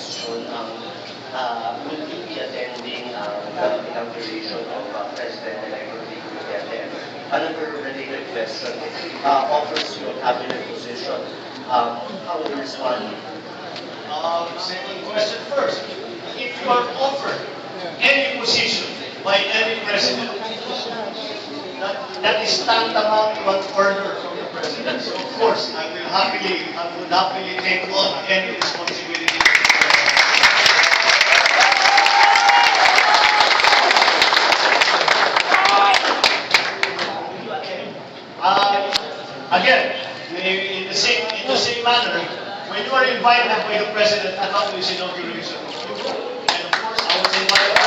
question. Will you be attending the inauguration of President-elect Rodrigo Duterte? Another related question. If he offers you a cabinet position, how will you respond? Second question first. If you are offered any position by any president, that is tantamount to an order from the president. So of course, I would happily take on any responsibility. Again, in the same manner, when you are invited by the president to come to his inauguration, you go. And of course, I was invited.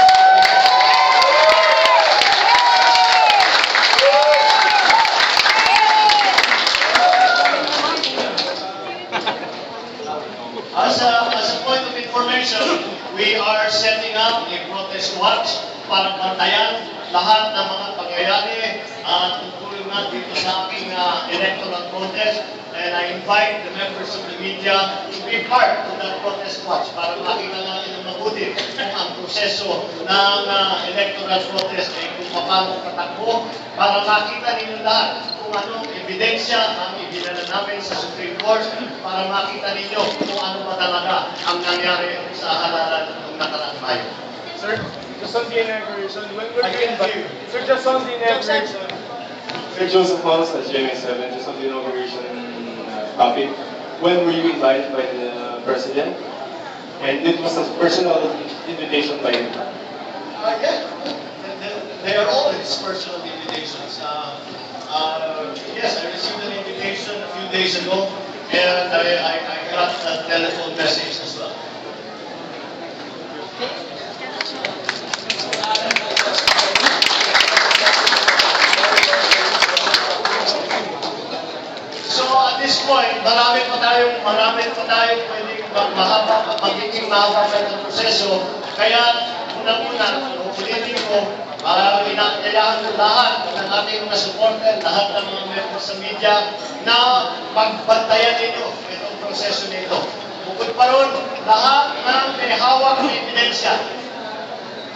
As a point of information, we are setting up a protest watch para bantayan lahat ng mga pangyayari tungkol nga dito sa aking electoral protest. And I invite the members of the media to be part of that protest watch para makita natin ng mabuti kung ang proseso ng electoral protest ay kung paano patakbo para makita ninyo lahat kung anong ebidensya ang ibinala namin sa Supreme Court para makita ninyo kung ano ba talaga ang nangyari sa halalan ng nakaraang Mayo. Sir, just on the inauguration, when were you invited? Sir, just on the inauguration. Sir Joseph Wallace at GMA7, just on the inauguration topic. When were you invited by the President? And it was a personal invitation by him? Yeah, they are always personal invitations. Yes, I received an invitation a few days ago, and I got a telephone message as well. So at this point, marami pa tayong pwedeng magiging mahaba pa itong proseso. Kaya unang-una, ulitin ko, inaayahan ko lahat ng ating mga supporter, lahat ng mga members sa media na pagbantayan ninyo itong proseso nito. Bukod pa ron, lahat ng may hawak na ebidensya.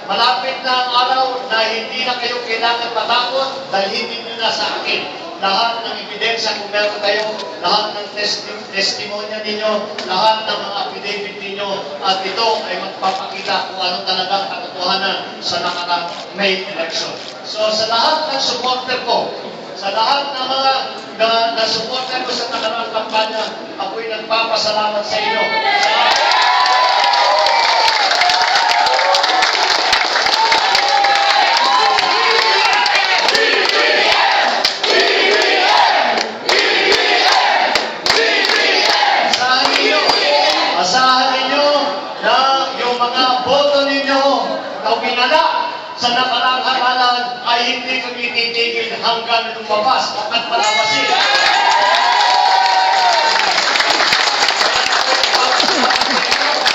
Malapit na ang araw na hindi na kayo kailangan matakot dahil hindi nyo na sa akin. Lahat ng ebidensya kung meron kayo, lahat ng testimonya ninyo, lahat ng mga affidavit ninyo, at ito ay magpapakita kung ano talaga ang katotohanan sa nakaraang May election. So sa lahat ng supporter ko, sa lahat ng mga na supporter ko sa nakaraang kampanya, ako'y nagpapasalamat sa inyo. Asahan ninyo na yung mga boto ninyo na winala sa nakaraang halalan ay hindi kami titigil hanggang lumabas at palabasin.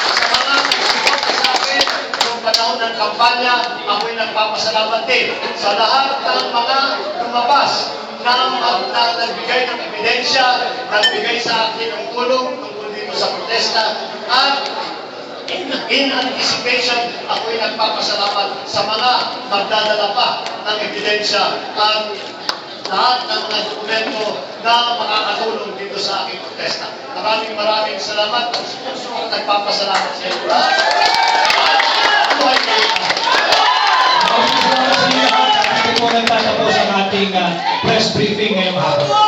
Sa mga nagsuporta sa akin noong panahon ng kampanya, ako'y nagpapasalamat din sa lahat ng mga lumabas na nagbigay ng ebidensya, nagbigay sa akin ng tulong sa protesta, at in anticipation, ako'y nagpapasalamat sa mga magdadala pa ng ebidensya at lahat ng mga dokumento na makakatulong dito sa aking protesta. Maraming salamat. Puso nagpapasalamat sa inyo. Buhay kayo. Ito po nagtatapos ang ating press briefing ngayong hapon.